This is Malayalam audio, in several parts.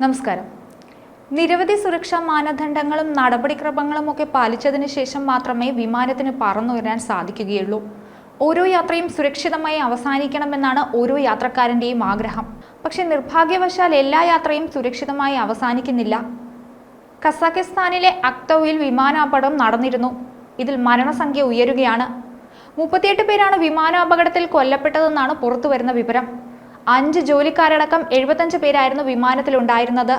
നമസ്കാരം. നിരവധി സുരക്ഷാ മാനദണ്ഡങ്ങളും നടപടിക്രമങ്ങളുമൊക്കെ പാലിച്ചതിന് ശേഷം മാത്രമേ വിമാനത്തിന് പറന്നുയരാൻ സാധിക്കുകയുള്ളൂ. ഓരോ യാത്രയും സുരക്ഷിതമായി അവസാനിക്കണമെന്നാണ് ഓരോ യാത്രക്കാരൻ്റെയും ആഗ്രഹം. പക്ഷെ നിർഭാഗ്യവശാൽ എല്ലാ യാത്രയും സുരക്ഷിതമായി അവസാനിക്കുന്നില്ല. കസാഖിസ്ഥാനിലെ അക്തൗയിൽ വിമാനാപകടം നടന്നിരുന്നു. ഇതിൽ മരണസംഖ്യ ഉയരുകയാണ്. 38 പേരാണ് വിമാനാപകടത്തിൽ കൊല്ലപ്പെട്ടതെന്നാണ് പുറത്തുവരുന്ന വിവരം. 5 ജോലിക്കാരടക്കം 75 പേരായിരുന്നു വിമാനത്തിലുണ്ടായിരുന്നത്.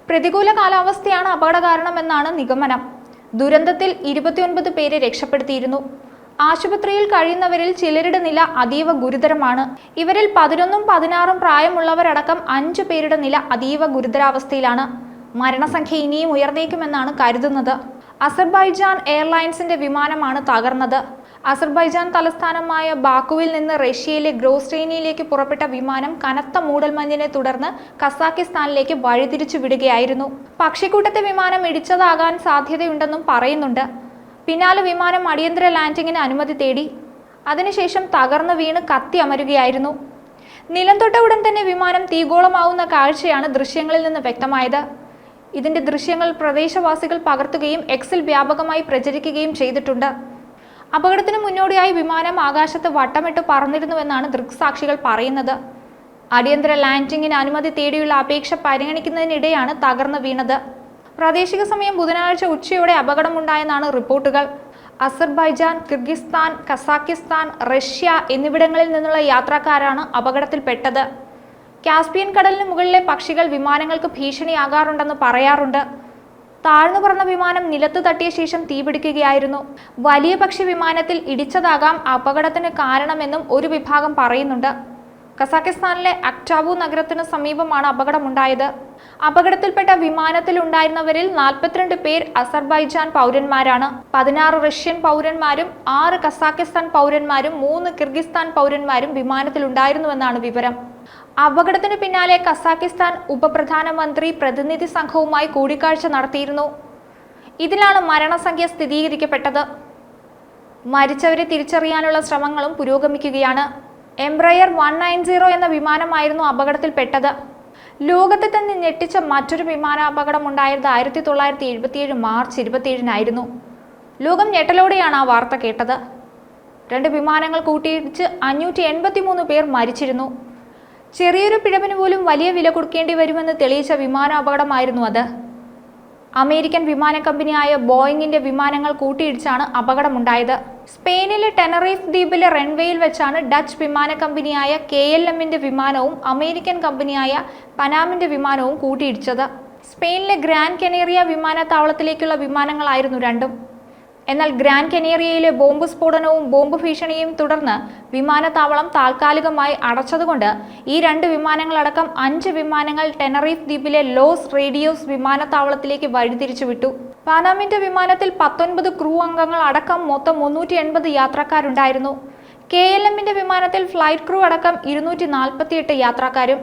പ്രതികൂല കാലാവസ്ഥയാണ് അപകട കാരണമെന്നാണ് നിഗമനം. ദുരന്തത്തിൽ 29 പേരെ രക്ഷപ്പെടുത്തിയിരുന്നു. ആശുപത്രിയിൽ കഴിയുന്നവരിൽ ചിലരുടെ നില അതീവ ഗുരുതരമാണ്. ഇവരിൽ 11ഉം 16ഉം പ്രായമുള്ളവരടക്കം 5 പേരുടെ നില അതീവ ഗുരുതരാവസ്ഥയിലാണ്. മരണസംഖ്യ ഇനിയും ഉയർന്നേക്കുമെന്നാണ് കരുതുന്നത്. അസർബൈജാൻ എയർലൈൻസിന്റെ വിമാനമാണ് തകർന്നത്. അസർബൈജാൻ തലസ്ഥാനമായ ബാക്കുവിൽ നിന്ന് റഷ്യയിലെ ഗ്രോസ്റ്റൈനിയിലേക്ക് പുറപ്പെട്ട വിമാനം കനത്ത മൂടൽമഞ്ഞിനെ തുടർന്ന് കസാഖിസ്ഥാനിലേക്ക് വഴിതിരിച്ചു വിടുകയായിരുന്നു. പക്ഷിക്കൂട്ടത്തെ വിമാനം ഇടിച്ചതാകാൻ സാധ്യതയുണ്ടെന്നും പറയുന്നുണ്ട്. പിന്നാലെ വിമാനം അടിയന്തര ലാൻഡിങ്ങിന് അനുമതി തേടി. അതിനുശേഷം തകർന്നു വീണ് കത്തി അമരുകയായിരുന്നു. നിലം തൊട്ട ഉടൻ തന്നെ വിമാനം തീഗോളമാവുന്ന കാഴ്ചയാണ് ദൃശ്യങ്ങളിൽ നിന്ന് വ്യക്തമായത്. ഇതിന്റെ ദൃശ്യങ്ങൾ പ്രദേശവാസികൾ പകർത്തുകയും എക്സിൽ വ്യാപകമായി പ്രചരിക്കുകയും ചെയ്തിട്ടുണ്ട്. അപകടത്തിന് മുന്നോടിയായി വിമാനം ആകാശത്ത് വട്ടമിട്ട് പറന്നിരുന്നുവെന്നാണ് ദൃക്സാക്ഷികൾ പറയുന്നത്. അടിയന്തര ലാൻഡിങ്ങിന് അനുമതി തേടിയുള്ള അപേക്ഷ പരിഗണിക്കുന്നതിനിടെയാണ് തകർന്നു വീണത്. പ്രാദേശിക സമയം ബുധനാഴ്ച ഉച്ചയോടെ അപകടമുണ്ടായെന്നാണ് റിപ്പോർട്ടുകൾ. അസർബൈജാൻ, കിർഗിസ്ഥാൻ, കസാഖിസ്ഥാൻ, റഷ്യ എന്നിവിടങ്ങളിൽ നിന്നുള്ള യാത്രക്കാരാണ് അപകടത്തിൽപ്പെട്ടത്. കാസ്പിയൻ കടലിന് മുകളിലെ പക്ഷികൾ വിമാനങ്ങൾക്ക് ഭീഷണിയാകാറുണ്ടെന്ന് പറയാറുണ്ട്. താഴ്ന്നു പറന്ന വിമാനം നിലത്ത് തട്ടിയ ശേഷം തീപിടിക്കുകയായിരുന്നു. വലിയ പക്ഷി വിമാനത്തിൽ ഇടിച്ചതാകാം അപകടത്തിന് കാരണമെന്നും ഒരു വിഭാഗം പറയുന്നുണ്ട്. കസാഖിസ്ഥാനിലെ അക്ടാബു നഗരത്തിന് സമീപമാണ് അപകടമുണ്ടായത്. അപകടത്തിൽപ്പെട്ട വിമാനത്തിലുണ്ടായിരുന്നവരിൽ 42 പേർ അസർബൈജാൻ പൗരന്മാരാണ്. 16 റഷ്യൻ പൗരന്മാരും 6 കസാഖിസ്ഥാൻ പൗരന്മാരും 3 കിർഗിസ്ഥാൻ പൗരന്മാരും വിമാനത്തിലുണ്ടായിരുന്നുവെന്നാണ് വിവരം. അപകടത്തിന് പിന്നാലെ കസാഖിസ്ഥാൻ ഉപപ്രധാനമന്ത്രി പ്രതിനിധി സംഘവുമായി കൂടിക്കാഴ്ച നടത്തിയിരുന്നു. ഇതിലാണ് മരണസംഖ്യ സ്ഥിരീകരിക്കപ്പെട്ടത്. മരിച്ചവരെ തിരിച്ചറിയാനുള്ള ശ്രമങ്ങളും പുരോഗമിക്കുകയാണ്. എംബ്രയർ 190 എന്ന വിമാനമായിരുന്നു അപകടത്തിൽപ്പെട്ടത്. ലോകത്തെ തന്നെ ഞെട്ടിച്ച മറ്റൊരു വിമാനാപകടം ഉണ്ടായത് 1977 മാർച്ച് 27-നായിരുന്നു. ലോകം ഞെട്ടലോടെയാണ് ആ വാർത്ത കേട്ടത്. 2 വിമാനങ്ങൾ കൂട്ടിയിടിച്ച് 583 പേർ മരിച്ചിരുന്നു. ചെറിയൊരു പിഴവിന് പോലും വലിയ വില കൊടുക്കേണ്ടി വരുമെന്ന് തെളിയിച്ച വിമാനാപകടമായിരുന്നു അത്. അമേരിക്കൻ വിമാന കമ്പനിയായ ബോയിങ്ങിന്റെ വിമാനങ്ങൾ കൂട്ടിയിടിച്ചാണ് അപകടമുണ്ടായത്. സ്പെയിനിലെ ടെനറീഫ് ദ്വീപിലെ റൺവേയിൽ വെച്ചാണ് ഡച്ച് വിമാന കമ്പനിയായ KLMന്റെ വിമാനവും അമേരിക്കൻ കമ്പനിയായ പനാമിന്റെ വിമാനവും കൂട്ടിയിടിച്ചത്. സ്പെയിനിലെ ഗ്രാൻ കനേറിയ വിമാനത്താവളത്തിലേക്കുള്ള വിമാനങ്ങളായിരുന്നു രണ്ടും. എന്നാൽ ഗ്രാൻ കനേറിയയിലെ ബോംബ് സ്ഫോടനവും ബോംബ് ഭീഷണിയും തുടർന്ന് വിമാനത്താവളം താൽക്കാലികമായി അടച്ചതുകൊണ്ട് ഈ 2 വിമാനങ്ങളടക്കം 5 വിമാനങ്ങൾ ടെനറീഫ് ദ്വീപിലെ ലോസ് റേഡിയോസ് വിമാനത്താവളത്തിലേക്ക് വഴിതിരിച്ചു വിട്ടു. പനാമിന്റെ വിമാനത്തിൽ 19 ക്രൂ അംഗങ്ങൾ അടക്കം മൊത്തം 380 യാത്രക്കാരുണ്ടായിരുന്നു. KLMന്റെ വിമാനത്തിൽ ഫ്ലൈറ്റ് ക്രൂ അടക്കം 248 യാത്രക്കാരും.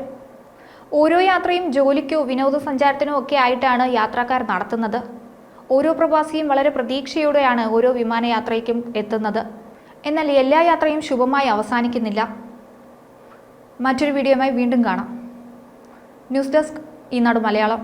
ഓരോ യാത്രയും ജോലിക്കോ വിനോദസഞ്ചാരത്തിനോ ഒക്കെ ആയിട്ടാണ് യാത്രക്കാർ നടത്തുന്നത്. ഓരോ പ്രവാസിയും വളരെ പ്രതീക്ഷയോടെയാണ് ഓരോ വിമാനയാത്രയ്ക്കും എത്തുന്നത്. എന്നാൽ എല്ലാ യാത്രയും ശുഭമായി അവസാനിക്കുന്നില്ല. മറ്റൊരു വീഡിയോയുമായി വീണ്ടും കാണാം. ന്യൂസ് ഡെസ്ക് ഈനാട് മലയാളം.